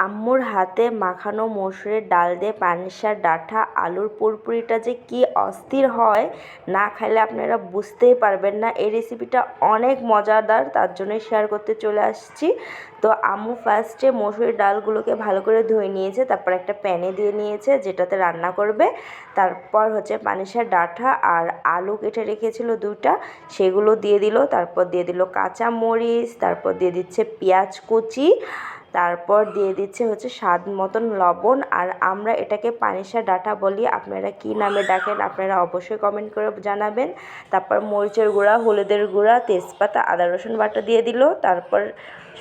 আম্মুর হাতে মাখানো মসুরের ডাল দিয়ে পানিসার ডাঁটা আলুর পুরপুরিটা যে কি অস্থির হয়, না খাইলে আপনারা বুঝতেই পারবেন না। এই রেসিপিটা অনেক মজাদার, তার জন্যই শেয়ার করতে চলে আসছি। তো আম্মু ফার্স্টে মসুরের ডালগুলোকে ভালো করে ধুয়ে নিয়েছে, তারপর একটা প্যানে দিয়ে নিয়েছে যেটাতে রান্না করবে। তারপর হচ্ছে পানিসার ডাঁটা আর আলু কেটে রেখেছিল দুইটা, সেগুলো দিয়ে দিল। তারপর দিয়ে দিল কাঁচা মরিচ, তারপর দিয়ে দিচ্ছে পেঁয়াজ কুচি, তারপর দিয়ে দিচ্ছে হচ্ছে স্বাদ মতন লবণ। আর আমরা এটাকে পানিসার ডাঁটা বলি, আপনারা কী নামে ডাকেন আপনারা অবশ্যই কমেন্ট করে জানাবেন। তারপর মরিচের গুঁড়া, হলুদের গুঁড়া, তেজপাতা, আদা রসুন বাটা দিয়ে দিল। তারপর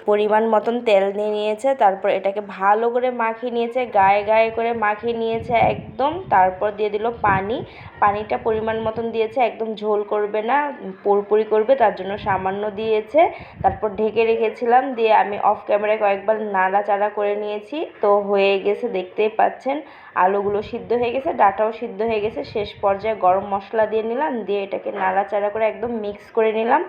পরিমাণ মতন তেল নিয়ে নিয়েছে, তারপর এটাকে ভালো করে মাখিয়ে নিয়েছে, গায়ে গায়ে করে মাখিয়ে নিয়েছে একদম। তারপর দিয়ে দিল পানি, পানিটা পরিমাণ মতন দিয়েছে, একদম ঝোল করবে না, পুরপুরি করবে, তার জন্য সামান্য দিয়েছে। তারপর ঢেকে রেখেছিলাম, দিয়ে আমি অফ ক্যামেরায় কয়েকবার নাড়াচাড়া করে নিয়েছি। তো হয়ে গেছে, দেখতেই পাচ্ছেন আলুগুলো সিদ্ধ হয়ে গেছে, ডাঁটাও সিদ্ধ হয়ে গেছে। শেষ পর্যায়ে গরম মশলা দিয়ে নিলাম, দিয়ে এটাকে নাড়াচাড়া করে একদম মিক্স করে নিলাম।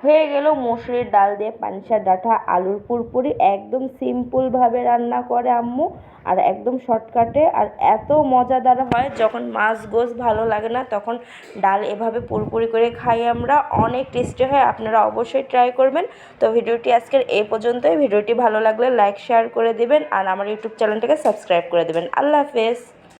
হয়ে গেল মসুরির ডাল দিয়ে পানিসার ডাঁটা আলুর পুরপুরি। একদম সিম্পলভাবে রান্না করে আম্মু, আর একদম শর্টকাটে, আর এত মজাদার হয়। যখন মাছ গোছ ভালো লাগে না তখন ডাল এভাবে পুরপুরি করে খাই আমরা, অনেক টেস্টি হয়। আপনারা অবশ্যই ট্রাই করবেন। তো ভিডিওটি আজকের এই পর্যন্তই। ভিডিওটি ভালো লাগলে লাইক শেয়ার করে দিবেন, আর আমার ইউটিউব চ্যানেলটাকে সাবস্ক্রাইব করে দেবেন। আল্লাহ হাফেজ।